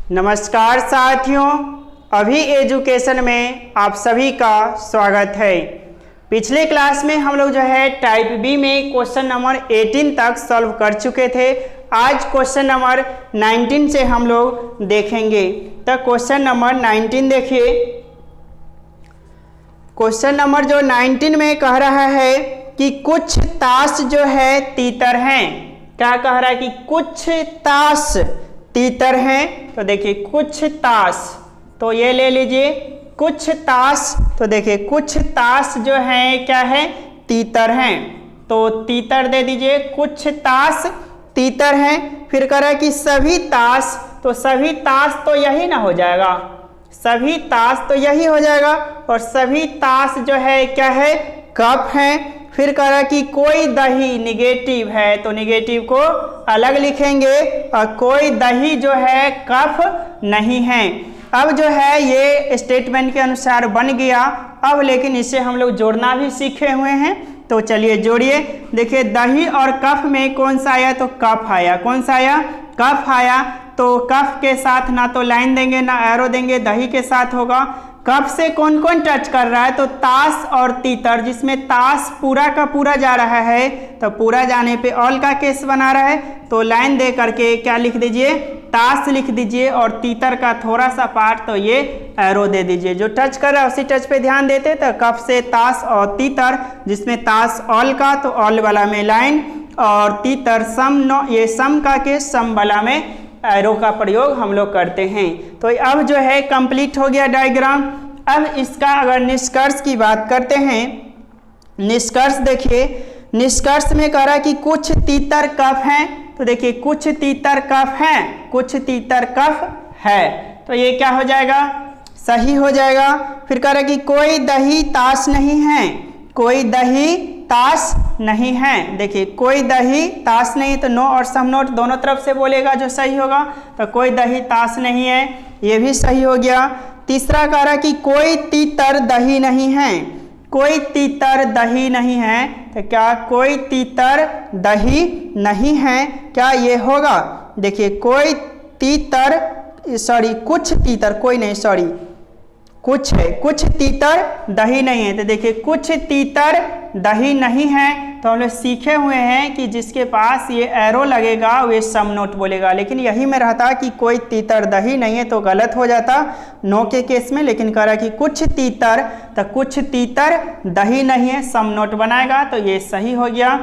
नमस्कार साथियों, अभी एजुकेशन में आप सभी का स्वागत है। पिछले क्लास में हम लोग जो है टाइप बी में क्वेश्चन नंबर 18 तक सॉल्व कर चुके थे। आज क्वेश्चन नंबर 19 से हम लोग देखेंगे। तो क्वेश्चन नंबर 19 देखिए। क्वेश्चन नंबर जो 19 में कह रहा है कि कुछ ताश जो है तीतर हैं। क्या कह रहा है कि कुछ ताश तीतर हैं। तो देखिए कुछ ताश, तो ये ले लीजिए कुछ ताश। तो देखिए कुछ ताश जो है क्या है, तीतर हैं। तो तीतर दे दीजिए, कुछ ताश तीतर हैं। फिर कह रहा है कि सभी ताश, तो सभी ताश तो यही ना हो जाएगा, सभी ताश तो यही हो जाएगा। और सभी ताश जो है क्या है, कप हैं। फिर कह रहा है कि कोई दही निगेटिव है, तो निगेटिव को अलग लिखेंगे। और कोई दही जो है कफ नहीं है। अब जो है ये स्टेटमेंट के अनुसार बन गया। अब लेकिन इसे हम लोग जोड़ना भी सीखे हुए हैं, तो चलिए जोड़िए। देखिए दही और कफ में कौन सा आया, तो कफ आया। कौन सा आया, कफ आया। तो कफ के साथ ना तो लाइन देंगे ना एरो देंगे, दही के साथ होगा। कफ से कौन कौन टच कर रहा है, तो ताश और तीतर, जिसमें ताश पूरा का पूरा जा रहा है, तो पूरा जाने पे ऑल का केस बना रहा है। तो लाइन दे करके क्या लिख दीजिए, ताश लिख दीजिए। और तीतर का थोड़ा सा पार्ट तो ये एरो दे दीजिए। जो टच कर रहा है उसी टच पे ध्यान देते। तो कफ से ताश और तीतर, जिसमें ताश ऑल का, तो ऑल वाला में लाइन, और तीतर सम नो, ये सम का केस, सम वाला में एरो का प्रयोग हम लोग करते हैं। तो अब जो है कंप्लीट हो गया डायग्राम। अब इसका अगर निष्कर्ष की बात करते हैं, निष्कर्ष देखिए। निष्कर्ष में कह रहा है कि कुछ तीतर कफ हैं। तो देखिए कुछ तीतर कफ हैं, कुछ तीतर कफ है, तो ये क्या हो जाएगा, सही हो जाएगा। फिर कह रहा है कि कोई दही ताश नहीं है, कोई दही ताश नहीं है। देखिए कोई दही ताश नहीं है, तो नो और सम नोट दोनों तरफ से बोलेगा जो सही होगा। तो कोई दही ताश नहीं है, ये भी सही हो गया। तीसरा कह रहा है कि कोई तीतर दही नहीं है, कोई तीतर दही नहीं है। तो क्या कोई तीतर दही नहीं है, क्या ये होगा। देखिए कोई तीतर, सॉरी कुछ तीतर, कोई नहीं सॉरी कुछ है, कुछ तीतर दही नहीं है। तो देखिए कुछ तीतर दही नहीं है। तो हम लोग सीखे हुए हैं कि जिसके पास ये एरो लगेगा वे सम नोट बोलेगा। लेकिन यही में रहता कि कोई तीतर दही नहीं है तो गलत हो जाता नो के केस में। लेकिन कह रहा कि कुछ तीतर, तो कुछ तीतर दही नहीं है, सम नोट बनाएगा, तो ये सही हो गया।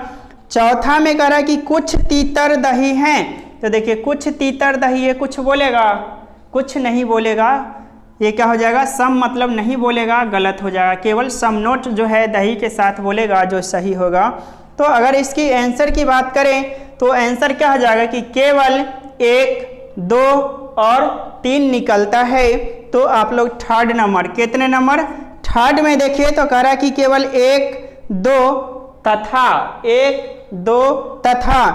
चौथा में कह रहा कि कुछ तीतर दही हैं। तो देखिए कुछ तीतर दही है, कुछ बोलेगा, कुछ नहीं बोलेगा, ये क्या हो जाएगा, सम मतलब नहीं बोलेगा, गलत हो जाएगा। केवल सम नोट जो है दही के साथ बोलेगा, जो सही होगा। तो अगर इसकी आंसर की बात करें तो आंसर क्या हो जाएगा कि केवल 1, 2 और 3 निकलता है। तो आप लोग थर्ड नंबर, कितने नंबर, थर्ड में देखिए। तो कह रहा है कि केवल 1, 2 तथा 1, 2 तथा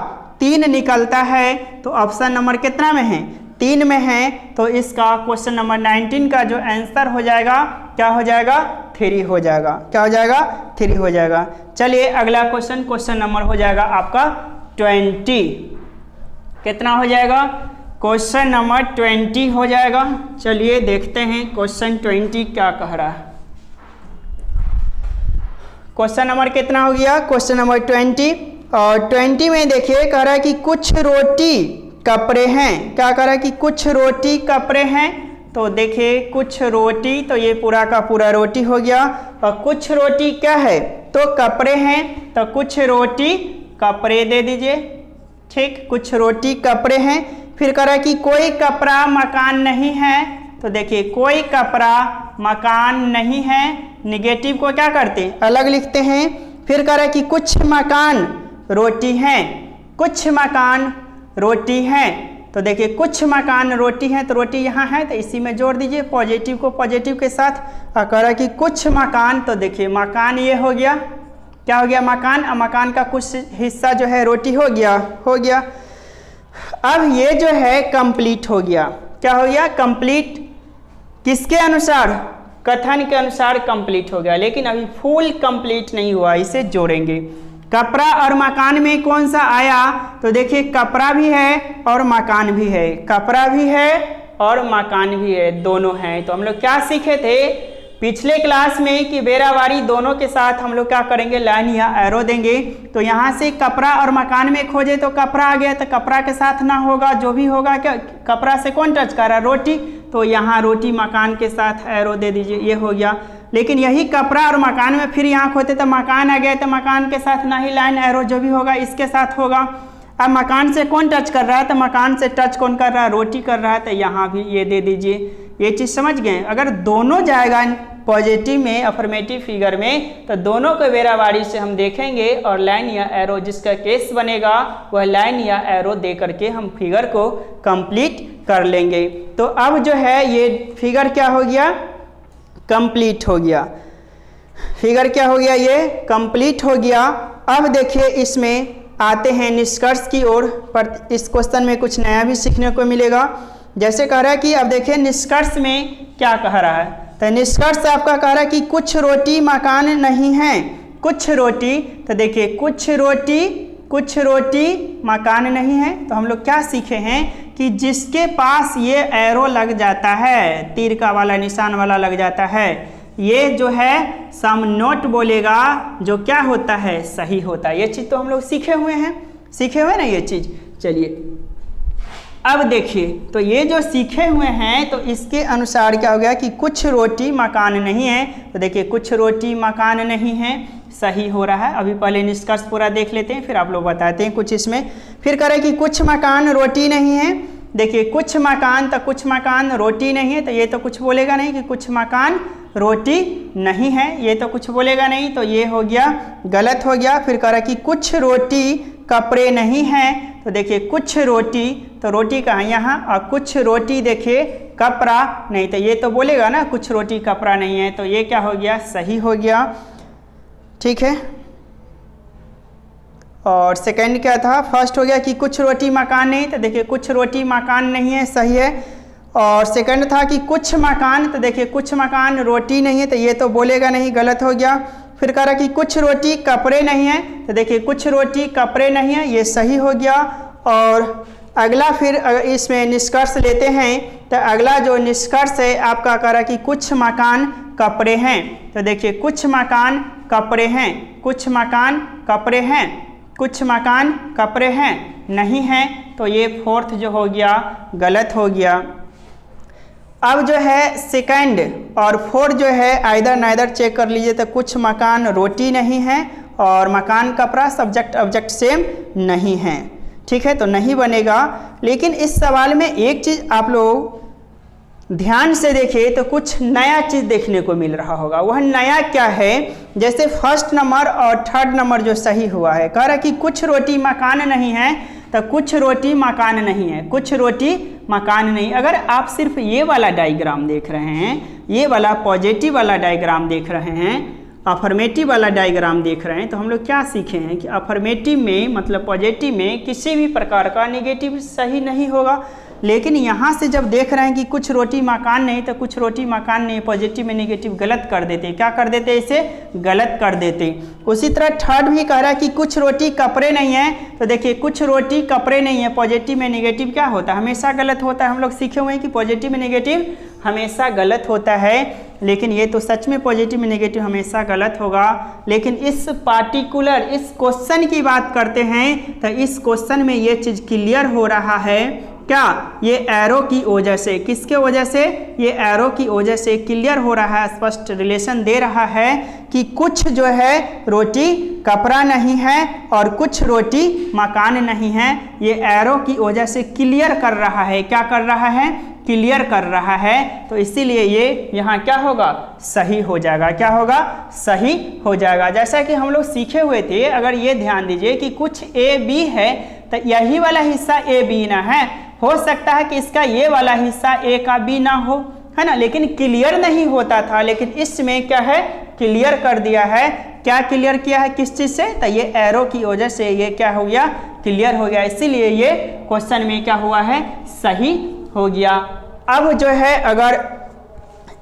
3 निकलता है। तो ऑप्शन नंबर कितना में है, 3 में है। तो इसका क्वेश्चन नंबर 19 का जो आंसर हो जाएगा, क्या हो जाएगा, 3 हो जाएगा। क्या हो जाएगा, 3 हो जाएगा। चलिए अगला क्वेश्चन, क्वेश्चन नंबर हो जाएगा आपका 20। कितना हो जाएगा, क्वेश्चन नंबर 20 हो जाएगा। चलिए देखते हैं क्वेश्चन 20 क्या कह रहा है। क्वेश्चन नंबर कितना हो गया, क्वेश्चन नंबर 20। और 20 में देखिए कह रहा है कि कुछ रोटी कपड़े हैं। क्या कह रहा है कि कुछ रोटी कपड़े हैं। तो देखिए कुछ रोटी, तो ये पूरा का पूरा रोटी हो गया। और कुछ रोटी क्या है, तो कपड़े हैं। तो कुछ रोटी कपड़े दे दीजिए, ठीक, कुछ रोटी कपड़े हैं। फिर कह रहा है कि कोई कपड़ा मकान नहीं है। तो देखिए कोई कपड़ा मकान नहीं है, निगेटिव को क्या करते हैं, अलग लिखते हैं। फिर कह रहा है कि कुछ मकान रोटी हैं, कुछ मकान रोटी है। तो देखिए कुछ मकान रोटी है, तो रोटी यहाँ है, तो इसी में जोड़ दीजिए पॉजिटिव को पॉजिटिव के साथ। और कह रहा है कि कुछ मकान, तो देखिए मकान ये हो गया, क्या हो गया, मकान। और मकान का कुछ हिस्सा जो है रोटी हो गया, हो गया। अब ये जो है कंप्लीट हो गया, क्या हो गया, कंप्लीट। किसके अनुसार, कथन के अनुसार कंप्लीट हो गया। लेकिन अभी फुल कंप्लीट नहीं हुआ, इसे जोड़ेंगे। कपड़ा और मकान में कौन सा आया, तो देखिए कपड़ा भी है और मकान भी है, कपड़ा भी है और मकान भी है, दोनों हैं। तो हम लोग क्या सीखे थे पिछले क्लास में कि बेरावारी दोनों के साथ हम लोग क्या करेंगे, लाइन या एरो देंगे। तो यहाँ से कपड़ा और मकान में खोजे तो कपड़ा आ गया, तो कपड़ा के साथ ना होगा, जो भी होगा क्या, कपड़ा से कौन टच कर रहा है, रोटी, तो यहाँ रोटी मकान के साथ एरो दे दीजिए, ये हो गया। लेकिन यही कपड़ा और मकान में फिर यहाँ खोते तो मकान आ गया, तो मकान के साथ ना ही लाइन एरो जो भी होगा इसके साथ होगा। अब मकान से कौन टच कर रहा है, तो मकान से टच कौन कर रहा है, रोटी कर रहा है, तो यहाँ भी ये दे दीजिए। ये चीज़ समझ गए। अगर दोनों जाएगा पॉजिटिव में, अफर्मेटिव फिगर में, तो दोनों को बेरावारी से हम देखेंगे और लाइन या एरो जिसका केस बनेगा वह लाइन या एरो दे करके हम फिगर को कंप्लीट कर लेंगे। तो अब जो है ये फिगर क्या हो गया, कंप्लीट हो गया। फिगर क्या हो गया, ये कंप्लीट हो गया। अब देखिए इसमें आते हैं निष्कर्ष की ओर, पर इस क्वेश्चन में कुछ नया भी सीखने को मिलेगा। जैसे कह रहा है कि अब देखिए निष्कर्ष में क्या कह रहा है, तो निष्कर्ष आपका कह रहा है कि कुछ रोटी मकान नहीं है, कुछ रोटी, तो देखिए कुछ रोटी मकान नहीं है। तो हम लोग क्या सीखे हैं कि जिसके पास ये एरो लग जाता है, तीर का वाला निशान वाला लग जाता है, ये जो है सम नोट बोलेगा, जो क्या होता है, सही होता है। ये चीज़ तो हम लोग सीखे हुए हैं ना ये चीज़। चलिए अब देखिए, तो ये जो सीखे हुए हैं तो इसके अनुसार क्या हो गया कि कुछ रोटी मकान नहीं है। तो देखिए कुछ रोटी मकान नहीं है, सही हो रहा है। अभी पहले निष्कर्ष पूरा देख लेते हैं, फिर आप लोग बताते हैं कुछ इसमें। फिर कह रहे कि कुछ मकान रोटी नहीं है। देखिए कुछ मकान, तो कुछ मकान रोटी नहीं है, तो ये तो कुछ बोलेगा नहीं कि कुछ मकान रोटी नहीं है, ये तो कुछ बोलेगा नहीं, तो ये हो गया गलत हो गया। फिर कह रहा कि कुछ रोटी कपड़े नहीं हैं। तो देखिए कुछ रोटी, तो रोटी कहाँ, यहाँ, और कुछ रोटी देखिए कपड़ा नहीं, तो ये तो बोलेगा ना कुछ रोटी कपड़ा नहीं है, तो ये क्या हो गया, सही हो गया। ठीक है। और सेकंड क्या था, फर्स्ट हो गया कि कुछ रोटी मकान नहीं, तो देखिए कुछ रोटी मकान नहीं है, सही है। और सेकंड था कि कुछ मकान, तो देखिए कुछ मकान रोटी नहीं है, तो ये तो बोलेगा नहीं, गलत हो गया। फिर कह रहा कि कुछ रोटी कपड़े नहीं है, तो देखिए कुछ रोटी कपड़े नहीं है, ये सही हो गया। और अगला फिर अगर इसमें निष्कर्ष लेते हैं, तो अगला जो निष्कर्ष है आपका कह रहा कि कुछ मकान कपड़े हैं। तो देखिए कुछ मकान कपड़े हैं, कुछ मकान कपड़े हैं, कुछ मकान कपड़े हैं, नहीं हैं, तो ये फोर्थ जो हो गया गलत हो गया। अब जो है सेकंड और फोर्थ जो है आइदर नाइदर चेक कर लीजिए। तो कुछ मकान रोटी नहीं है और मकान कपड़ा सब्जेक्ट ऑब्जेक्ट सेम नहीं है, ठीक है, तो नहीं बनेगा। लेकिन इस सवाल में एक चीज़ आप लोग ध्यान से देखिए तो कुछ नया चीज़ देखने को मिल रहा होगा। वह नया क्या है, जैसे फर्स्ट नंबर और थर्ड नंबर जो सही हुआ है, कह रहा कि कुछ रोटी मकान नहीं है, तो कुछ रोटी मकान नहीं है, कुछ रोटी मकान नहीं। अगर आप सिर्फ ये वाला डायग्राम देख रहे हैं, ये वाला पॉजिटिव वाला डायग्राम देख रहे हैं, अफर्मेटिव वाला डायग्राम देख रहे हैं, तो हम लोग क्या सीखे हैं कि अफर्मेटिव में मतलब पॉजिटिव में किसी भी प्रकार का नेगेटिव सही नहीं होगा। लेकिन यहाँ से जब देख रहे हैं कि कुछ रोटी मकान नहीं, तो कुछ रोटी मकान नहीं, पॉजिटिव में नेगेटिव गलत कर देते। क्या कर देते, इसे गलत कर देते। उसी तरह थर्ड भी कह रहा है कि कुछ रोटी कपड़े नहीं है, तो देखिए कुछ रोटी कपड़े नहीं है, पॉजिटिव में नेगेटिव क्या होता है, हमेशा गलत होता है। हम लोग सीखे हुए हैं कि पॉजिटिव में नेगेटिव हमेशा गलत होता है, लेकिन ये तो सच में पॉजिटिव में नेगेटिव हमेशा गलत होगा। लेकिन इस पार्टिकुलर इस क्वेश्चन की बात करते हैं, तो इस क्वेश्चन में ये चीज़ क्लियर हो रहा है क्या, ये एरो की वजह से, किसके वजह से, ये एरो की वजह से क्लियर हो रहा है, स्पष्ट रिलेशन दे रहा है कि कुछ जो है रोटी कपड़ा नहीं है और कुछ रोटी मकान नहीं है। ये एरो की वजह से क्लियर कर रहा है, क्या कर रहा है, क्लियर कर रहा है। तो इसीलिए ये यहाँ क्या होगा, सही हो जाएगा। क्या होगा, सही हो जाएगा। जैसा कि हम लोग सीखे हुए थे, अगर ये ध्यान दीजिए कि कुछ ए बी है, तो यही वाला हिस्सा ए बी ना है, हो सकता है कि इसका ये वाला हिस्सा ए का बी ना हो, है ना, लेकिन क्लियर नहीं होता था। लेकिन इसमें क्या है, क्लियर कर दिया है। क्या क्लियर किया है, किस चीज़ से, तो ये एरो की वजह से ये क्या हो गया, क्लियर हो गया। इसीलिए ये क्वेश्चन में क्या हुआ है, सही हो गया। अब जो है अगर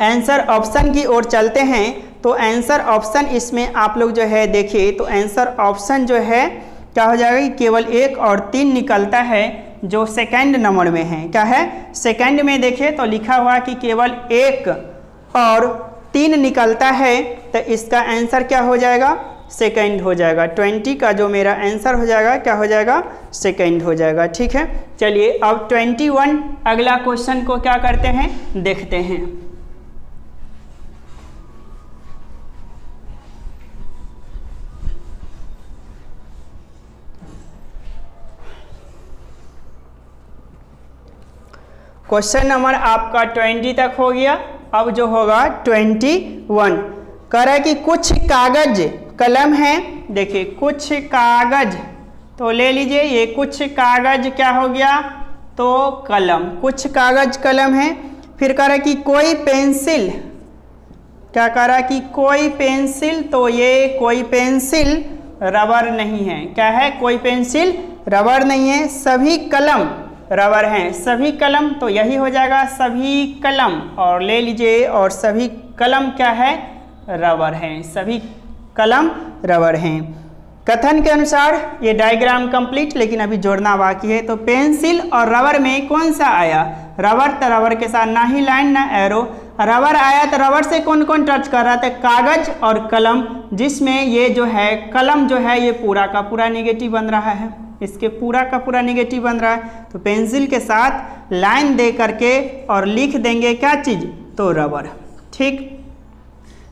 आंसर ऑप्शन की ओर चलते हैं, तो आंसर ऑप्शन इसमें आप लोग जो है देखिए, तो आंसर ऑप्शन जो है क्या हो जाएगा कि केवल 1 और 3 निकलता है। जो सेकंड नंबर में है। क्या है? सेकंड में देखिए तो लिखा हुआ कि केवल 1 और 3 निकलता है, तो इसका आंसर क्या हो जाएगा? सेकंड हो जाएगा। 20 का जो मेरा आंसर हो जाएगा क्या हो जाएगा? सेकंड हो जाएगा। ठीक है, चलिए अब 21 अगला क्वेश्चन को क्या करते हैं, देखते हैं। क्वेश्चन नंबर आपका 20 तक हो गया। अब जो होगा 21 कह रहा है कि कुछ कागज कलम है। देखिए कुछ कागज तो ले लीजिए, ये कुछ कागज क्या हो गया? तो कलम, कुछ कागज कलम है। फिर कह रहा है कि कोई पेंसिल, क्या कह रहा है कि कोई पेंसिल, तो ये कोई पेंसिल रबर नहीं है। क्या है? कोई पेंसिल रबर नहीं है। सभी कलम रबर हैं, सभी कलम, तो यही हो जाएगा सभी कलम। और ले लीजिए, और सभी कलम क्या है? रबर हैं, सभी कलम रबर हैं। कथन के अनुसार ये डायग्राम कंप्लीट, लेकिन अभी जोड़ना बाकी है। तो पेंसिल और रबर में कौन सा आया? रबर, तो रबर के साथ ना ही लाइन ना एरो। रबर आया तो रबर से कौन कौन टच कर रहा था? कागज और कलम, जिसमें ये जो है कलम जो है ये पूरा का पूरा निगेटिव बन रहा है, इसके पूरा का पूरा निगेटिव बन रहा है। तो पेंसिल के साथ लाइन दे करके और लिख देंगे क्या चीज़? तो रबर। ठीक,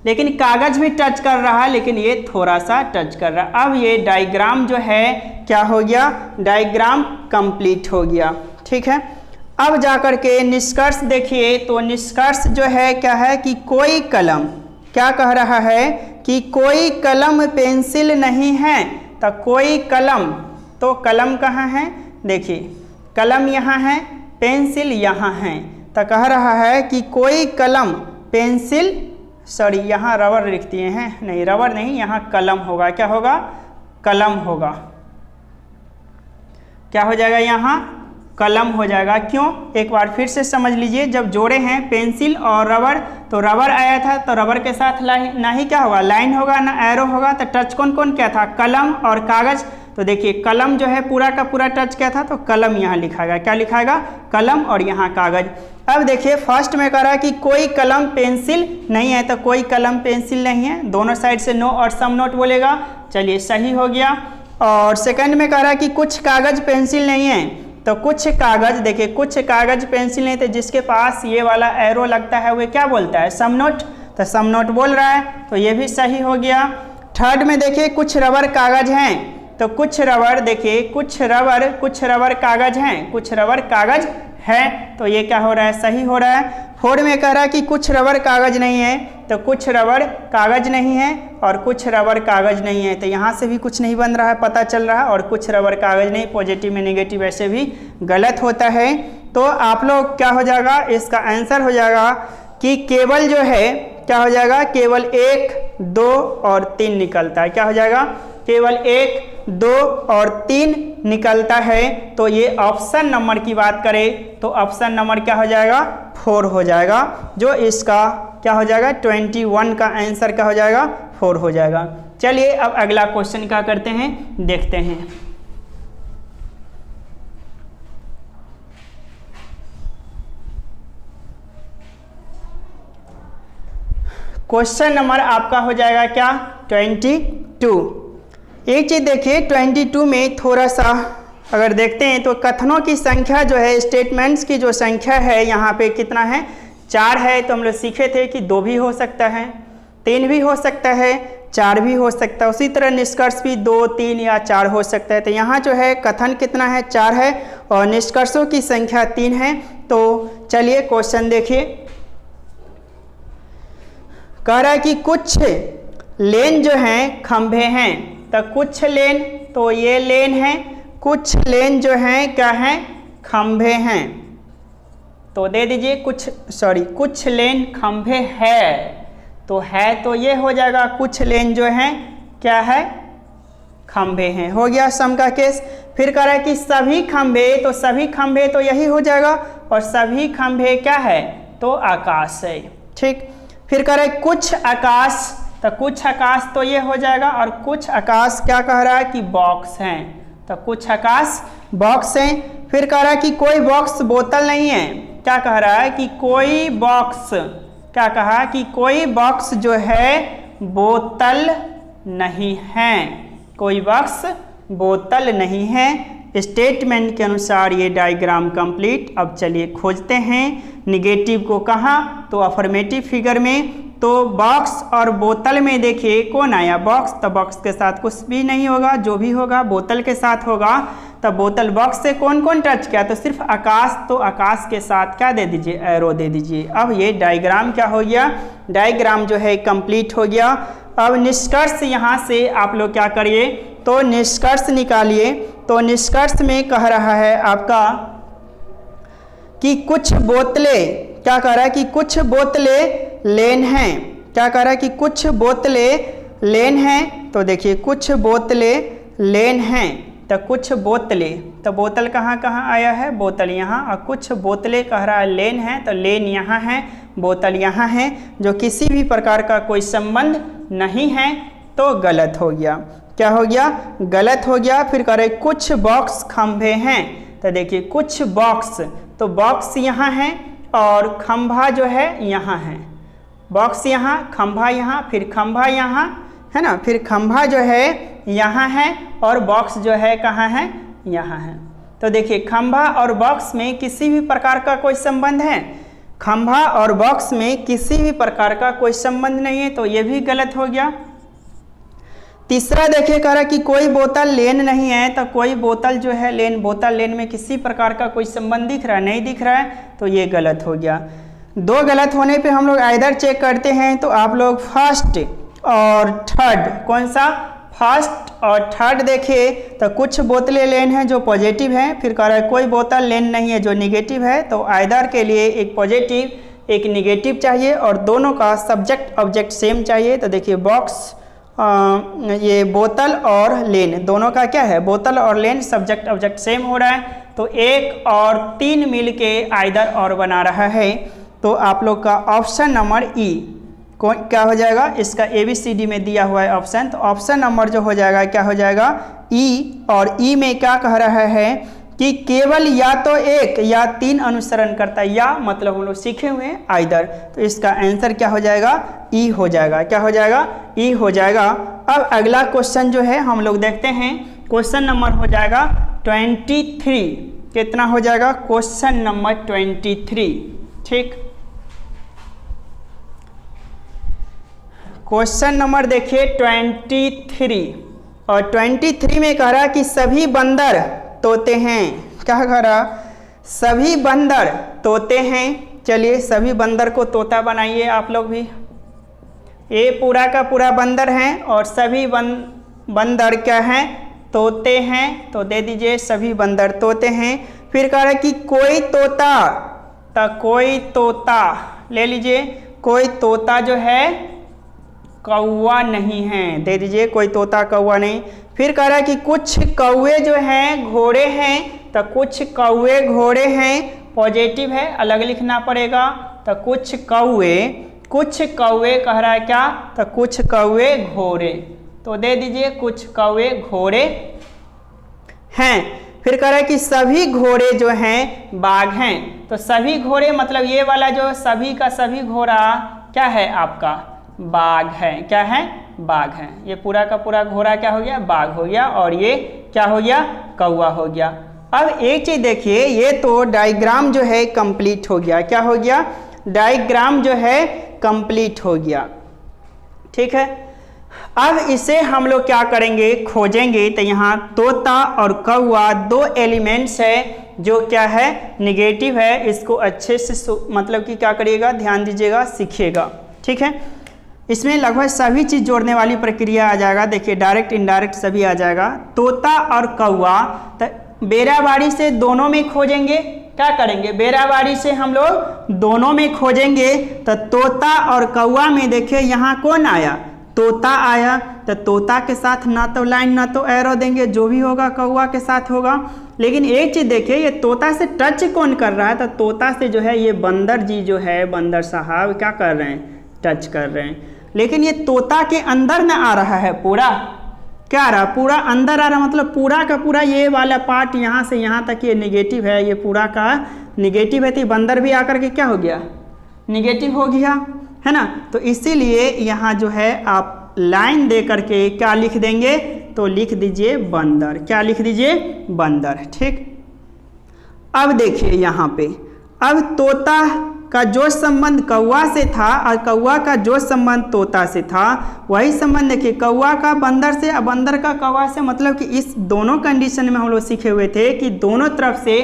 लेकिन कागज भी टच कर रहा है, लेकिन ये थोड़ा सा टच कर रहा है। अब ये डायग्राम जो है क्या हो गया? डायग्राम कंप्लीट हो गया। ठीक है, अब जाकर के निष्कर्ष देखिए। तो निष्कर्ष जो है क्या है कि कोई कलम, क्या कह रहा है कि कोई कलम पेंसिल नहीं है। तो कोई कलम, तो कलम कहाँ है? देखिए कलम यहाँ है, पेंसिल यहाँ है। तो कह रहा है कि कोई कलम पेंसिल, सॉरी यहाँ रबर लिख दिए हैं, नहीं रबर नहीं, यहाँ कलम होगा। क्या होगा? कलम होगा। क्या हो जाएगा? यहाँ कलम हो जाएगा। क्यों? एक बार फिर से समझ लीजिए। जब जोड़े हैं पेंसिल और रबर, तो रबर आया था तो रबर के साथ ना ही क्या होगा? लाइन होगा, ना एरो होगा। तो टच कौन कौन क्या था? कलम और कागज। तो देखिए कलम जो है पूरा का पूरा टच क्या था? तो कलम यहाँ लिखाएगा। क्या लिखाएगा? कलम, और यहाँ कागज। अब देखिए फर्स्ट में कह रहा है कि कोई कलम पेंसिल नहीं है, तो कोई कलम पेंसिल नहीं है। दोनों साइड से नो और सम नोट बोलेगा। चलिए सही हो गया। और सेकंड में कह रहा है कि कुछ कागज पेंसिल नहीं है, तो कुछ कागज, देखिए कुछ कागज पेंसिल नहीं, तो जिसके पास ये वाला एरो लगता है वो क्या बोलता है? सम नोट। तो सम नोट बोल रहा है, तो ये भी सही हो गया। थर्ड में देखिए कुछ रबर कागज हैं, तो कुछ रबर, देखिए कुछ रबर कागज हैं, कुछ रबर कागज है, तो ये क्या हो रहा है? सही हो रहा है। फोर्थ में कह रहा है कि कुछ रबर कागज नहीं है, तो कुछ रबर कागज नहीं है और कुछ रबर कागज नहीं है, तो यहाँ से भी कुछ नहीं बन रहा है, पता चल रहा है। और कुछ रबर कागज नहीं, पॉजिटिव में नेगेटिव ऐसे भी गलत होता है। तो आप लोग क्या हो जाएगा? इसका आंसर हो जाएगा कि केवल जो है क्या हो जाएगा? केवल 1, 2 और 3 निकलता है। क्या हो जाएगा? केवल 1, 2 और 3 निकलता है। तो ये ऑप्शन नंबर की बात करें तो ऑप्शन नंबर क्या हो जाएगा? 4 हो जाएगा। जो इसका क्या हो जाएगा? 21 का आंसर क्या हो जाएगा? 4 हो जाएगा। चलिए अब अगला क्वेश्चन क्या करते हैं, देखते हैं। क्वेश्चन नंबर आपका हो जाएगा क्या? 22। एक चीज देखिए 22 में थोड़ा सा अगर देखते हैं तो कथनों की संख्या जो है, स्टेटमेंट्स की जो संख्या है यहाँ पे कितना है? 4 है। तो हम लोग सीखे थे कि 2 भी हो सकता है, 3 भी हो सकता है, 4 भी हो सकता है। उसी तरह निष्कर्ष भी 2, 3 या 4 हो सकता है। तो यहाँ जो है कथन कितना है? 4 है और निष्कर्षों की संख्या 3 है। तो चलिए क्वेश्चन देखिए। कह रहा है कि कुछ लेन जो हैं खंभे हैं, तो कुछ लेन, तो ये लेन है, कुछ लेन जो हैं क्या हैं? खंभे हैं। तो दे दीजिए कुछ लेन खंभे है, तो है तो ये हो जाएगा कुछ लेन जो हैं क्या है? खंभे हैं। हो गया सम का केस। फिर कह रहा है कि सभी खंभे, तो सभी खंभे तो यही हो जाएगा, और सभी खंभे क्या है? तो आकाश है। ठीक। फिर कह रहा है कुछ आकाश, तो कुछ आकाश तो ये हो जाएगा, और कुछ आकाश क्या कह रहा है कि बॉक्स हैं, तो कुछ आकाश बॉक्स हैं। फिर कह रहा है कि कोई बॉक्स बोतल नहीं है। क्या कह रहा है कि कोई बॉक्स, क्या कहा कि कोई बॉक्स जो है बोतल नहीं है, कोई बॉक्स बोतल नहीं है। स्टेटमेंट के अनुसार ये डायग्राम कंप्लीट। अब चलिए खोजते हैं निगेटिव को कहाँ, तो अफर्मेटिव फिगर में। तो बॉक्स और बोतल में देखिए कौन आया, बॉक्स, तो बॉक्स के साथ कुछ भी नहीं होगा, जो भी होगा बोतल के साथ होगा। तब बोतल बॉक्स से कौन कौन टच किया, तो सिर्फ आकाश, तो आकाश के साथ क्या दे दीजिए, एरो दे दीजिए। अब ये डायग्राम क्या हो गया, डायग्राम जो है कंप्लीट हो गया। अब निष्कर्ष यहाँ से आप लोग क्या करिए, तो निष्कर्ष निकालिए। तो निष्कर्ष में कह रहा है आपका कि कुछ बोतलें, क्या कह रहा है कि कुछ बोतलें लेन हैं। क्या कह रहा है कि कुछ बोतलें लेन हैं। तो देखिए कुछ बोतलें लेन हैं, तो कुछ बोतलें, तो बोतल कहाँ कहाँ आया है, बोतल यहाँ, और कुछ बोतलें कह रहा है लेन है, तो लेन यहाँ है, बोतल यहाँ है, जो किसी भी प्रकार का कोई संबंध नहीं है, तो गलत हो गया। क्या हो गया, गलत हो गया। फिर कह रहे कुछ बॉक्स खंभे हैं, तो देखिए कुछ बॉक्स, तो बॉक्स यहाँ है और खंभा जो है यहाँ है, बॉक्स यहाँ, खंभा यहाँ, फिर खंभा यहाँ है ना, फिर खंभा जो है यहाँ है और बॉक्स जो है कहाँ है, यहाँ है। तो देखिए खंभा और बॉक्स में किसी भी प्रकार का कोई संबंध है, खंभा और बॉक्स में किसी भी प्रकार का कोई संबंध नहीं है, तो ये भी गलत हो गया। तीसरा देखिए कह रहा कि कोई बोतल लेन नहीं है, तो कोई बोतल जो है लेन, बोतल लेन में किसी प्रकार का कोई संबंध दिख रहा है, नहीं दिख रहा है, तो ये गलत हो गया। दो गलत होने पे हम लोग आइदर चेक करते हैं, तो आप लोग फर्स्ट और थर्ड, कौन सा, फर्स्ट और थर्ड देखिए, तो कुछ बोतलें लेन हैं जो पॉजिटिव हैं, फिर कह रहा है कोई बोतल लेन नहीं है जो निगेटिव है, तो आइदर के लिए एक पॉजिटिव एक निगेटिव चाहिए और दोनों का सब्जेक्ट ऑब्जेक्ट सेम चाहिए। तो देखिए बॉक्स, ये बोतल और लेन दोनों का क्या है, बोतल और लेन सब्जेक्ट ऑब्जेक्ट सेम हो रहा है, तो 1 और 3 मिल के आइदर और बना रहा है। तो आप लोग का ऑप्शन नंबर ई क्या हो जाएगा, इसका ABCD में दिया हुआ है ऑप्शन, तो ऑप्शन नंबर जो हो जाएगा क्या हो जाएगा, ई। और ई में क्या कह रहा है कि केवल या तो 1 या 3 अनुसरण करता है, या मतलब हम लोग सीखे हुए हैं आइदर, तो इसका आंसर क्या हो जाएगा, ई हो जाएगा। क्या हो जाएगा, ई हो जाएगा। अब अगला क्वेश्चन जो है हम लोग देखते हैं, क्वेश्चन नंबर हो जाएगा 23, कितना हो जाएगा, क्वेश्चन नंबर 23, ठीक। क्वेश्चन नंबर देखिए 23, और 23 में कह रहा कि सभी बंदर तोते हैं। क्या कह रहा, सभी बंदर तोते हैं। चलिए सभी बंदर को तोता बनाइए आप लोग भी, ये पूरा का पूरा बंदर हैं और सभी बंदर क्या हैं, तोते हैं, तो दे दीजिए सभी बंदर तोते हैं। फिर कह रहा है कि कोई तोता, तो कोई तोता ले लीजिए, कोई तोता जो है कौवा नहीं है, दे दीजिए कोई तोता कौवा नहीं। फिर कह रहा है कि कुछ कौवे जो हैं घोड़े हैं, तो कुछ कौवे घोड़े हैं, पॉजिटिव है, अलग लिखना पड़ेगा, तो कुछ कौवे कह रहा है क्या, तो कुछ कौवे घोड़े, तो दे दीजिए कुछ कौवे घोड़े हैं। फिर कह रहा है कि सभी घोड़े जो हैं बाघ हैं, तो सभी घोड़े मतलब ये वाला जो सभी का सभी घोड़ा क्या है आपका, बाघ है। क्या है, बाघ है। ये पूरा का पूरा घोड़ा क्या हो गया, बाघ हो गया, और ये क्या हो गया, कौवा हो गया। अब एक चीज देखिए, ये तो डायग्राम जो है कंप्लीट हो गया। क्या हो गया, डायग्राम जो है कंप्लीट हो गया, ठीक है। अब इसे हम लोग क्या करेंगे, खोजेंगे। तो यहाँ तोता और कौवा 2 एलिमेंट्स है जो क्या है, निगेटिव है। इसको अच्छे से मतलब कि क्या करिएगा, ध्यान दीजिएगा, सीखिएगा, ठीक है। इसमें लगभग सभी चीज़ जोड़ने वाली प्रक्रिया आ जाएगा। देखिए डायरेक्ट इनडायरेक्ट सभी आ जाएगा। तोता और कौवा, तो बेराबारी से दोनों में खोजेंगे। क्या करेंगे, बेराबारी से हम लोग दोनों में खोजेंगे। तो तोता और कौवा में देखिए यहाँ कौन आया, तोता आया, तो तोता के साथ ना तो लाइन ना तो एरो देंगे, जो भी होगा कौवा के साथ होगा। लेकिन एक चीज़ देखिए, ये तोता से टच कौन कर रहा है, तो तोता से जो है ये बंदर जी जो है, बंदर साहब क्या कर रहे हैं, टच कर रहे हैं। लेकिन ये तोता के अंदर ना आ रहा है पूरा, क्या आ रहा, पूरा अंदर आ रहा, मतलब पूरा का पूरा ये वाला पार्ट यहाँ से यहाँ तक ये निगेटिव है, ये पूरा का निगेटिव है, तो बंदर भी आकर के क्या हो गया, निगेटिव हो गया, है ना। तो इसीलिए यहाँ जो है आप लाइन दे करके क्या लिख देंगे, तो लिख दीजिए बंदर, क्या लिख दीजिए, बंदर। ठीक, अब देखिए यहाँ पे, अब तोता का जो संबंध कौवा से था और कौवा का जो संबंध तोता से था, वही संबंध देखिए कौवा का बंदर से और बंदर का कौवा से, मतलब कि इस दोनों कंडीशन में हम लोग सीखे हुए थे कि दोनों तरफ से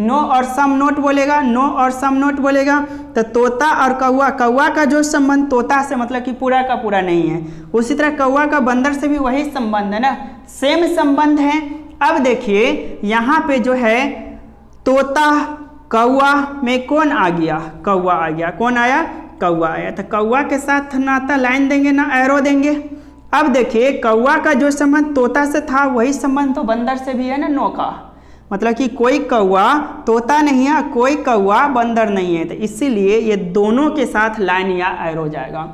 नो और सम नोट बोलेगा, नो और सम नोट बोलेगा। तो तोता और कौवा, कौवा का जो संबंध तोता से मतलब कि पूरा का पूरा नहीं है, उसी तरह कौवा का बंदर से भी वही संबंध है ना, सेम संबंध है। अब देखिए यहाँ पे जो है तोता कौवा में कौन आ गया, कौवा आ गया, कौन आया, कौवा आया। तो कौवा के साथ नाता लाइन देंगे ना एरो देंगे। अब देखिए कौवा का जो संबंध तोता से था वही संबंध तो बंदर से भी है ना, नो का, मतलब कि कोई कौवा तोता नहीं है, कोई कौवा बंदर नहीं है, तो इसीलिए ये दोनों के साथ लाइन या एरो जाएगा।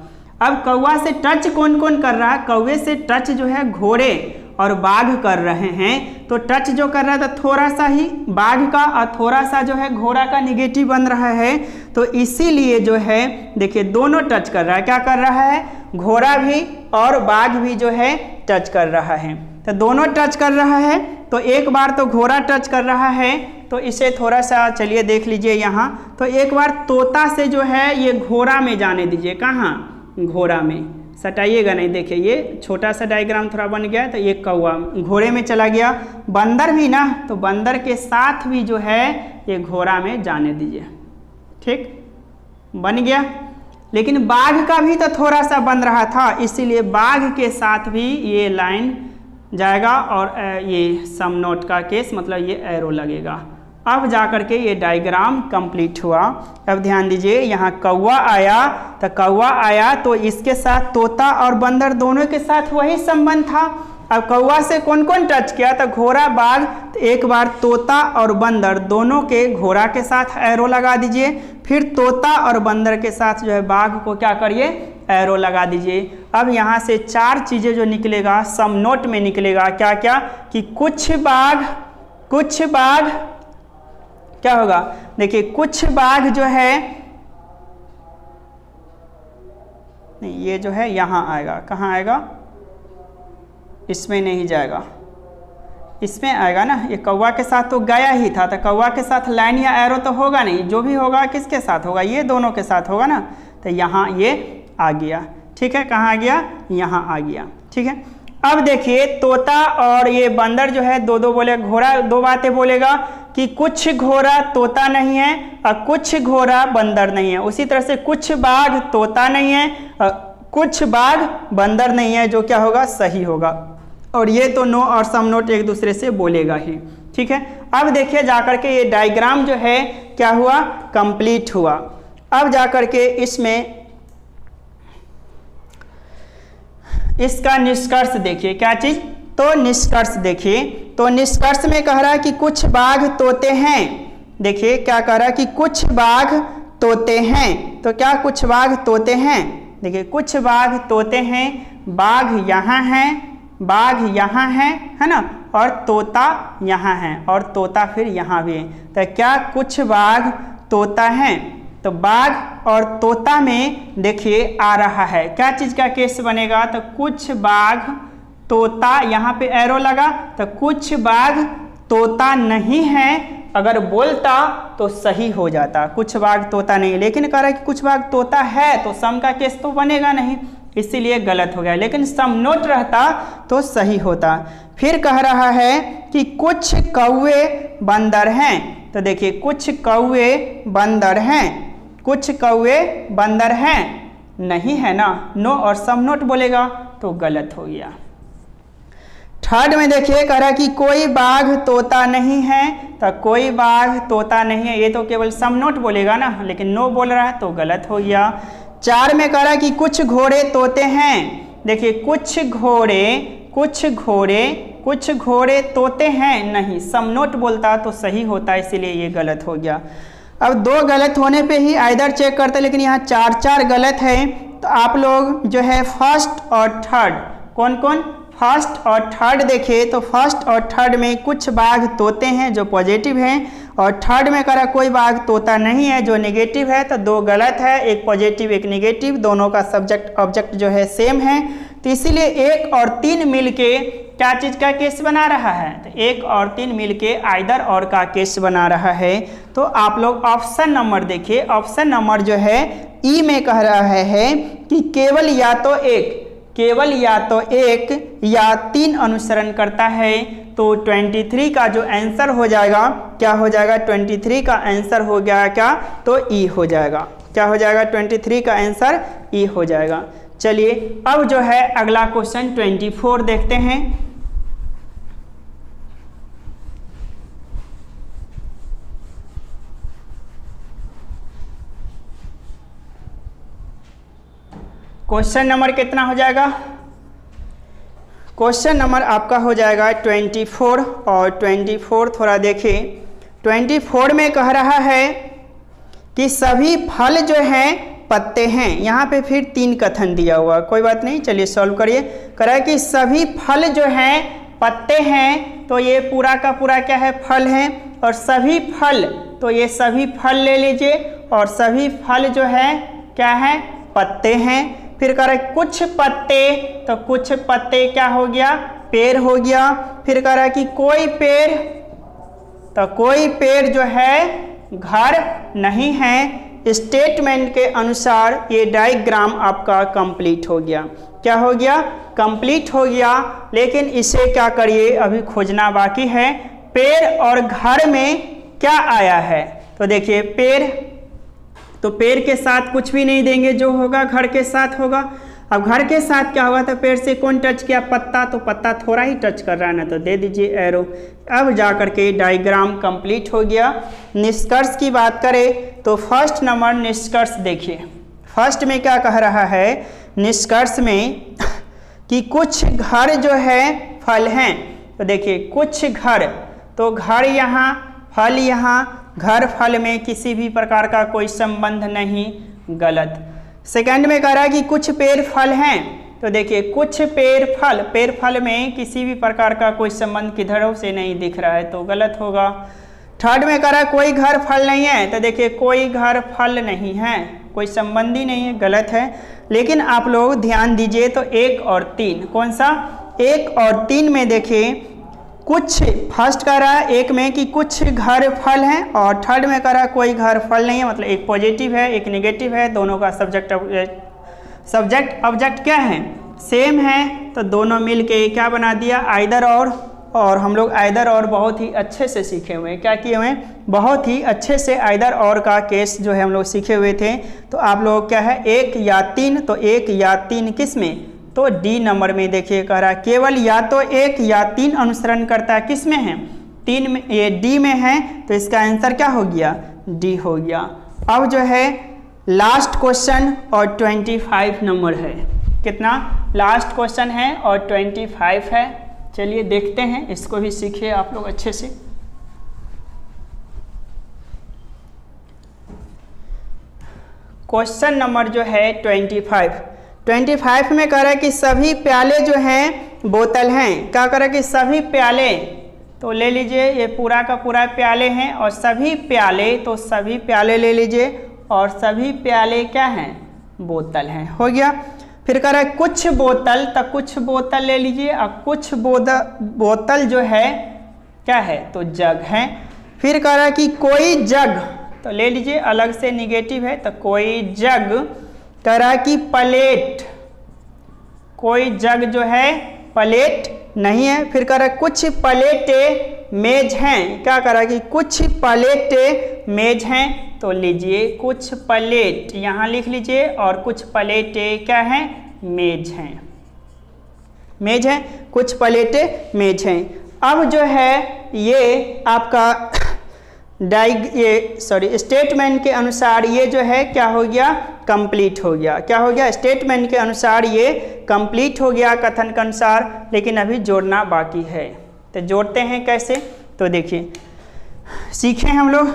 अब कौवा से टच कौन कौन कर रहा है, कौवे से टच जो है घोड़े और बाघ कर रहे हैं, तो टच जो कर रहा था थोड़ा सा ही बाघ का और थोड़ा सा जो है घोड़ा का निगेटिव बन रहा है, तो इसीलिए जो है देखिए दोनों टच कर रहा है, क्या कर रहा है, घोड़ा भी और बाघ भी जो है टच कर रहा है। तो दोनों टच कर रहा है, तो एक बार तो घोड़ा टच कर रहा है, तो इसे थोड़ा सा चलिए देख लीजिए यहाँ, तो एक बार तोता से जो है ये घोड़ा में जाने दीजिए, कहाँ, घोड़ा में, सटाइएगा नहीं, देखिए ये छोटा सा डायग्राम थोड़ा बन गया, तो ये कौवा घोड़े में चला गया, बंदर भी ना, तो बंदर के साथ भी जो है ये घोड़ा में जाने दीजिए। ठीक, बन गया। लेकिन बाघ का भी तो थोड़ा सा बन रहा था, इसीलिए बाघ के साथ भी ये लाइन जाएगा और ये सम नोट का केस मतलब ये एरो लगेगा। अब जाकर के ये डायग्राम कंप्लीट हुआ। अब ध्यान दीजिए यहाँ कौवा आया, तो कौवा आया तो इसके साथ तोता और बंदर दोनों के साथ वही संबंध था। अब कौवा से कौन कौन टच किया, तो घोड़ा बाघ, तो एक बार तोता और बंदर दोनों के घोड़ा के साथ एरो लगा दीजिए, फिर तोता और बंदर के साथ जो है बाघ को क्या करिए, एरो लगा दीजिए। अब यहाँ से चार चीज़ें जो निकलेगा सम नोट में निकलेगा, क्या क्या, कि कुछ बाघ क्या होगा, देखिए कुछ बाघ जो है, नहीं ये जो है यहाँ आएगा, कहाँ आएगा, इसमें नहीं जाएगा, इसमें आएगा ना, ये कौवा के साथ तो गया ही था, तो कौवा के साथ लाइन या एरो तो होगा नहीं, जो भी होगा किसके साथ होगा, ये दोनों के साथ होगा ना, तो यहाँ ये आ गया। ठीक है, कहाँ आ गया, यहाँ आ गया। ठीक है, अब देखिए तोता और ये बंदर जो है दो बोले, घोड़ा दो बातें बोलेगा कि कुछ घोड़ा तोता नहीं है और कुछ घोड़ा बंदर नहीं है, उसी तरह से कुछ बाघ तोता नहीं है और कुछ बाघ बंदर नहीं है, जो क्या होगा, सही होगा। और ये तो नो और सम नोट एक दूसरे से बोलेगा ही। ठीक है, अब देखिए जाकर के ये डायग्राम जो है क्या हुआ, कंप्लीट हुआ। अब जाकर के इसमें इसका निष्कर्ष देखिए, क्या चीज, तो निष्कर्ष देखिए, तो निष्कर्ष में कह रहा है कि कुछ बाघ तोते हैं। देखिए क्या कह रहा है कि कुछ बाघ तोते हैं, तो क्या कुछ बाघ तोते हैं, देखिए कुछ बाघ तोते हैं, बाघ यहाँ है, बाघ यहाँ है ना, और तोता यहाँ है, और तोता फिर यहाँ भी है, तो क्या कुछ बाघ तोता है, तो बाघ और तोता में देखिए आ रहा है, क्या चीज़ का केस बनेगा, तो कुछ बाघ तोता, यहाँ पे एरो लगा, तो कुछ बाघ तोता नहीं है, अगर बोलता तो सही हो जाता, कुछ बाघ तोता नहीं, लेकिन कह रहा है कि कुछ बाघ तोता है, तो सम का केस तो बनेगा नहीं, इसीलिए गलत हो गया, लेकिन सम नोट रहता तो सही होता। फिर कह रहा है कि कुछ कौवे बंदर हैं, तो देखिए कुछ कौवे बंदर हैं, कुछ कौवे बंदर हैं, नहीं है ना, नो और सम नोट बोलेगा तो गलत हो गया। थर्ड में देखिए कह रहा है कि कोई बाघ तोता नहीं है, तो कोई बाघ तोता नहीं है, ये तो केवल सम नोट बोलेगा ना, लेकिन नो बोल रहा है तो गलत हो गया। 4 में कह रहा है कि कुछ घोड़े तोते हैं, देखिए कुछ घोड़े तोते हैं, नहीं, सम नोट बोलता तो सही होता, इसीलिए ये गलत हो गया। अब 2 गलत होने पे ही आइदर चेक करते, लेकिन यहाँ 4 गलत है, तो आप लोग जो है फर्स्ट और थर्ड, कौन कौन, फर्स्ट और थर्ड देखें तो फर्स्ट और थर्ड में कुछ बाघ तोते हैं जो पॉजिटिव हैं, और थर्ड में करा कोई बाघ तोता नहीं है जो नेगेटिव है, तो दो गलत है, एक पॉजिटिव एक नेगेटिव, दोनों का सब्जेक्ट ऑब्जेक्ट जो है सेम है। तो इसीलिए 1 और 3 मिलके क्या चीज़ का केस बना रहा है, तो 1 और 3 मिलके आइदर और का केस बना रहा है। तो आप लोग ऑप्शन नंबर देखिए, ऑप्शन नंबर जो है ई में कह रहा है कि केवल या तो एक या 3 अनुसरण करता है। तो 23 का जो आंसर हो जाएगा क्या हो जाएगा, 23 का आंसर हो गया क्या, तो ई हो जाएगा। क्या हो जाएगा, 23 का आंसर ई हो जाएगा। चलिए अब जो है अगला क्वेश्चन 24 देखते हैं। क्वेश्चन नंबर कितना हो जाएगा, क्वेश्चन नंबर आपका हो जाएगा 24, और 24 थोड़ा देखिए। 24 में कह रहा है कि सभी फल जो हैं पत्ते हैं। यहाँ पे फिर 3 कथन दिया हुआ, कोई बात नहीं, चलिए सॉल्व करिए। कह रहा है कि सभी फल जो हैं पत्ते हैं, तो ये पूरा का पूरा क्या है, फल है। और सभी फल, तो ये सभी फल ले लीजिए, और सभी फल जो है क्या है, पत्ते हैं। फिर कह रहा है कुछ पत्ते, तो कुछ पत्ते क्या हो गया, पेड़ हो गया। फिर कह रहा है कि कोई पेड़, तो कोई पेड़ जो है घर नहीं है। स्टेटमेंट के अनुसार ये डायग्राम आपका कंप्लीट हो गया। क्या हो गया, कंप्लीट हो गया। लेकिन इसे क्या करिए, अभी खोजना बाकी है। पेड़ और घर में क्या आया है, तो देखिए पेड़, तो पेड़ के साथ कुछ भी नहीं देंगे, जो होगा घर के साथ होगा। अब घर के साथ क्या होगा, तो पेड़ से कौन टच किया, पत्ता, तो पत्ता थोड़ा ही टच कर रहा है ना, तो दे दीजिए एरो। अब जा करके डायग्राम कंप्लीट हो गया। निष्कर्ष की बात करें तो फर्स्ट नंबर निष्कर्ष देखिए। फर्स्ट में क्या कह रहा है, निष्कर्ष में कि कुछ घर जो है फल हैं। तो देखिए कुछ घर, तो घर यहाँ, फल यहाँ, घर फल में किसी भी प्रकार का कोई संबंध नहीं, गलत। सेकंड में कह रहा है कि कुछ पेड़ फल हैं। तो देखिए कुछ पेड़ फल में किसी भी प्रकार का कोई संबंध किधरों से नहीं दिख रहा है, तो गलत होगा। थर्ड में कह रहा है कोई घर फल नहीं है। तो देखिए कोई घर फल नहीं है, कोई संबंधी नहीं है, गलत है। लेकिन आप लोग ध्यान दीजिए तो 1 और 3, कौन सा, 1 और 3 में देखिए कुछ, फर्स्ट कह रहा है 1 में कि कुछ घर फल हैं, और थर्ड में कह रहा है कोई घर फल नहीं है। मतलब एक पॉजिटिव है एक नेगेटिव है, दोनों का सब्जेक्ट ऑब्जेक्ट क्या है, सेम है। तो दोनों मिल के क्या बना दिया, आइदर और हम लोग आइदर और बहुत ही अच्छे से सीखे हुए हैं। क्या किए हुए हैं, बहुत ही अच्छे से आइदर और का केस जो है हम लोग सीखे हुए थे। तो आप लोग क्या है 1 या 3, तो 1 या 3 किस में, तो डी नंबर में देखिए कह रहा है केवल या तो 1 या 3 अनुसरण करता है, किस में है, 3 में, ये डी में है। तो इसका आंसर क्या हो गया, डी हो गया। अब जो है लास्ट क्वेश्चन और 25 नंबर है, कितना, लास्ट क्वेश्चन है और 25 है। चलिए देखते हैं, इसको भी सीखिए आप लोग अच्छे से। क्वेश्चन नंबर जो है 25 में कह रहा है कि सभी प्याले जो हैं बोतल हैं। क्या कह रहा है कि सभी प्याले, तो ले लीजिए ये पूरा का पूरा प्याले हैं, और सभी प्याले, तो सभी प्याले ले लीजिए, और सभी प्याले क्या हैं, बोतल हैं, हो गया। फिर कह रहा है कुछ बोतल, तो कुछ बोतल ले लीजिए, और कुछ बोतल जो है क्या है, तो जग है। फिर कह रहा है कि कोई जग, तो ले लीजिए, अलग से निगेटिव है, तो कोई जग। कह रहा है कि प्लेट, कोई जग जो है प्लेट नहीं है। फिर कह रहा है कुछ प्लेटें मेज हैं। क्या कह रहा है कि कुछ प्लेटें मेज हैं, तो लीजिए कुछ प्लेट यहाँ लिख लीजिए, और कुछ प्लेटें क्या हैं, मेज हैं, मेज हैं, कुछ प्लेटें मेज हैं। अब जो है ये आपका स्टेटमेंट के अनुसार ये जो है क्या हो गया, कंप्लीट हो गया। क्या हो गया, स्टेटमेंट के अनुसार ये कंप्लीट हो गया कथन के अनुसार, लेकिन अभी जोड़ना बाकी है। तो जोड़ते हैं कैसे, तो देखिए सीखे हम लोग,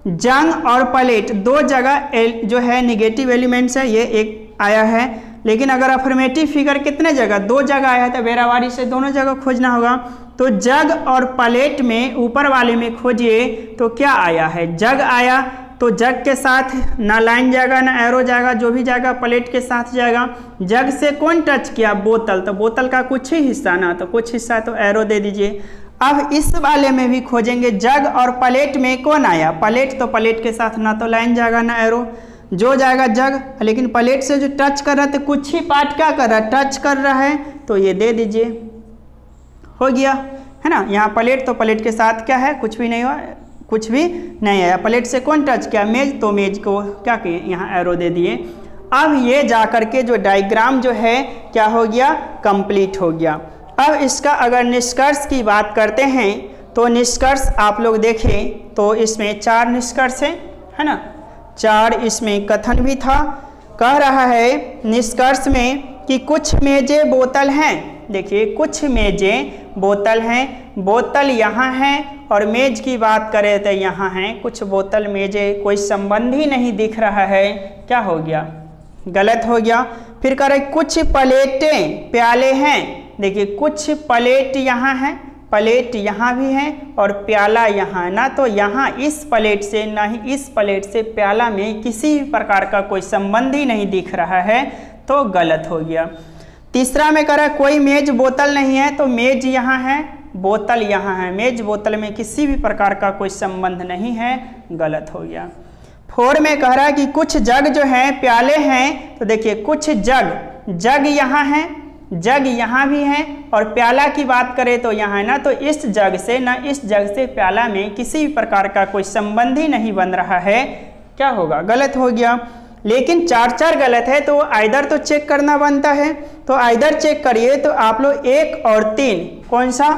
जंग और प्लेट दो जगह जो है निगेटिव एलिमेंट्स है, ये एक आया है। लेकिन अगर अफर्मेटिव फिगर कितने जगह, 2 जगह आया है तो बेरावारी से दोनों जगह खोजना होगा। तो जग और प्लेट में ऊपर वाले में खोजिए तो क्या आया है, जग आया तो जग के साथ ना लाइन जाएगा ना एरो जाएगा, जो भी जाएगा प्लेट के साथ जाएगा। जग से कौन टच किया, बोतल, तो बोतल का कुछ ही हिस्सा ना, तो कुछ हिस्सा तो एरो दे दीजिए। अब इस वाले में भी खोजेंगे, जग और प्लेट में कौन आया, प्लेट, तो प्लेट के साथ ना तो लाइन जाएगा ना एरो, जो जाएगा जग, लेकिन प्लेट से जो टच कर रहा है तो कुछ ही पार्ट क्या कर रहा है, टच कर रहा है, तो ये दे दीजिए, हो गया, है ना। यहाँ प्लेट, तो प्लेट के साथ क्या है, कुछ भी नहीं हुआ, कुछ भी नहीं आया। प्लेट से कौन टच किया, मेज, तो मेज को क्या किए, यहाँ एरो दे दिए। अब ये जाकर के जो डायग्राम जो है क्या हो गया, कंप्लीट हो गया। अब इसका अगर निष्कर्ष की बात करते हैं तो निष्कर्ष आप लोग देखें तो इसमें 4 निष्कर्ष है ना, 4 इसमें कथन भी था। कह रहा है निष्कर्ष में कि कुछ मेजें बोतल हैं, देखिए कुछ मेजें बोतल हैं, बोतल यहाँ हैं और मेज की बात करें तो यहाँ हैं, कुछ बोतल मेजें, कोई संबंध ही नहीं दिख रहा है, क्या हो गया, गलत हो गया। फिर कह रहे कुछ प्लेटें प्याले हैं, देखिए कुछ प्लेट यहाँ हैं, प्लेट यहाँ भी है और प्याला यहाँ, ना तो यहाँ इस प्लेट से ना ही इस प्लेट से प्याला में किसी भी प्रकार का कोई संबंध ही नहीं दिख रहा है, तो गलत हो गया। तीसरा में कह रहा है कोई मेज बोतल नहीं है, तो मेज यहाँ है, बोतल यहाँ है, मेज बोतल में किसी भी प्रकार का कोई संबंध नहीं है, गलत हो गया। 4 में कह रहा है कि कुछ जग जो है प्याले हैं, तो देखिए कुछ जग, जग यहाँ है, जग यहाँ भी है और प्याला की बात करें तो यहाँ है ना, तो इस जग से ना इस जग से प्याला में किसी भी प्रकार का कोई संबंध ही नहीं बन रहा है, क्या होगा, गलत हो गया। लेकिन 4 गलत है तो आइदर तो चेक करना बनता है, तो आइदर चेक करिए। तो आप लोग 1 और 3, कौन सा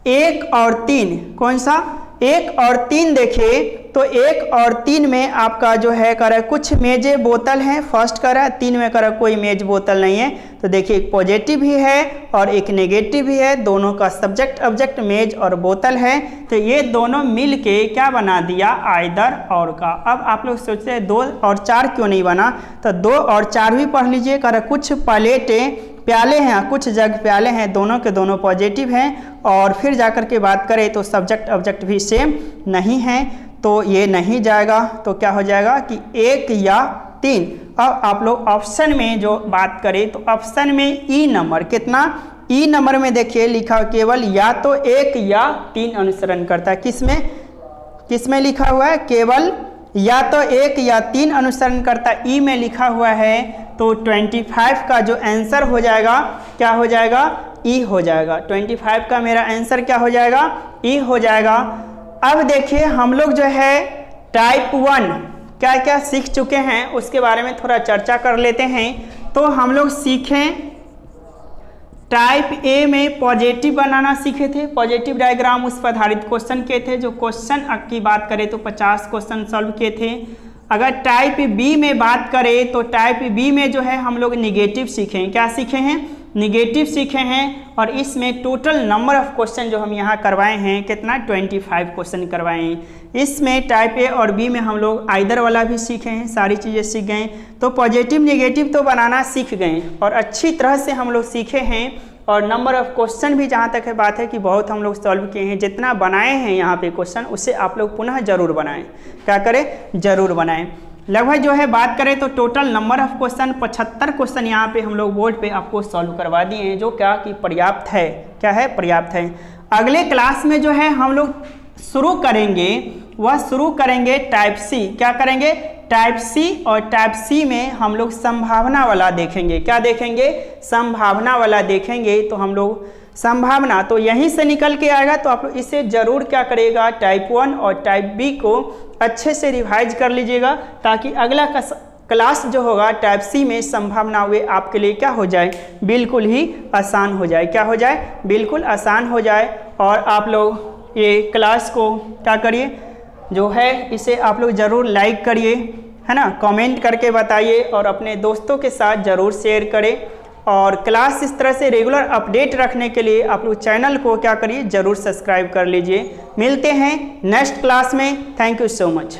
1 और 3, कौन सा 1 और 3 देखिए, तो 1 और 3 में आपका जो है कर कुछ मेजे बोतल हैं, फर्स्ट करा, 3 में करा कोई मेज बोतल नहीं है, तो देखिए एक पॉजिटिव भी है और एक नेगेटिव भी है, दोनों का सब्जेक्ट ऑब्जेक्ट मेज और बोतल है, तो ये दोनों मिल के क्या बना दिया, आइदर और का। अब आप लोग सोचते हैं 2 और 4 क्यों नहीं बना, तो 2 और 4 भी पढ़ लीजिए। कर कुछ प्लेटें प्याले हैं, कुछ जग प्याले हैं, दोनों के दोनों पॉजिटिव हैं, और फिर जाकर के बात करें तो सब्जेक्ट ऑब्जेक्ट भी सेम नहीं है, तो ये नहीं जाएगा, तो क्या हो जाएगा कि 1 या 3। अब आप लोग ऑप्शन में जो बात करें तो ऑप्शन में ई नंबर, कितना ई नंबर में देखिए लिखा केवल या तो 1 या 3 अनुसरण करता है, किसमें लिखा हुआ है, केवल या तो 1 या 3 अनुसरण करता, ई में लिखा हुआ है, तो 25 का जो आंसर हो जाएगा क्या हो जाएगा, ई हो जाएगा। 25 का मेरा आंसर क्या हो जाएगा, ई हो जाएगा। अब देखिए हम लोग जो है टाइप 1 क्या क्या सीख चुके हैं उसके बारे में थोड़ा चर्चा कर लेते हैं। तो हम लोग सीखें टाइप ए में पॉजिटिव बनाना सीखे थे, पॉजिटिव डायग्राम उस पर आधारित क्वेश्चन किए थे, जो क्वेश्चन की बात करें तो 50 क्वेश्चन सॉल्व किए थे। अगर टाइप बी में बात करें तो टाइप बी में जो है हम लोग निगेटिव सीखे हैं, क्या सीखे हैं, निगेटिव सीखे हैं, और इसमें टोटल नंबर ऑफ क्वेश्चन जो हम यहाँ करवाए हैं कितना 25 क्वेश्चन करवाए हैं। इसमें टाइप ए और बी में हम लोग आइदर वाला भी सीखे हैं, सारी चीज़ें सीख गए, तो पॉजिटिव निगेटिव तो बनाना सीख गए और अच्छी तरह से हम लोग सीखे हैं। और नंबर ऑफ क्वेश्चन भी जहाँ तक है बात है कि बहुत हम लोग सॉल्व किए हैं, जितना बनाए हैं यहाँ पे क्वेश्चन उसे आप लोग पुनः जरूर बनाएं, क्या करें, जरूर बनाएं। लगभग जो है बात करें तो total number of question 75 question यहाँ पे हम लोग बोर्ड पे आपको सॉल्व करवा दिए हैं, जो क्या कि पर्याप्त है, क्या है, पर्याप्त है। अगले क्लास में जो है हम लोग शुरू करेंगे, वह शुरू करेंगे टाइप सी, क्या करेंगे, टाइप सी, और टाइप सी में हम लोग संभावना वाला देखेंगे, क्या देखेंगे, संभावना वाला देखेंगे। तो हम लोग संभावना तो यहीं से निकल के आएगा, तो आप लोग इसे जरूर क्या करेगा, टाइप 1 और टाइप बी को अच्छे से रिवाइज कर लीजिएगा, ताकि अगला क्लास जो होगा टाइप सी में संभावना वे आपके लिए क्या हो जाए, बिल्कुल ही आसान हो जाए, क्या हो जाए, बिल्कुल आसान हो जाए। और आप लोग ये क्लास को क्या करिए, जो है इसे आप लोग ज़रूर लाइक करिए, है ना, कमेंट करके बताइए और अपने दोस्तों के साथ ज़रूर शेयर करें। और क्लास इस तरह से रेगुलर अपडेट रखने के लिए आप लोग चैनल को क्या करिए, ज़रूर सब्सक्राइब कर लीजिए। मिलते हैं नेक्स्ट क्लास में, थैंक यू सो मच।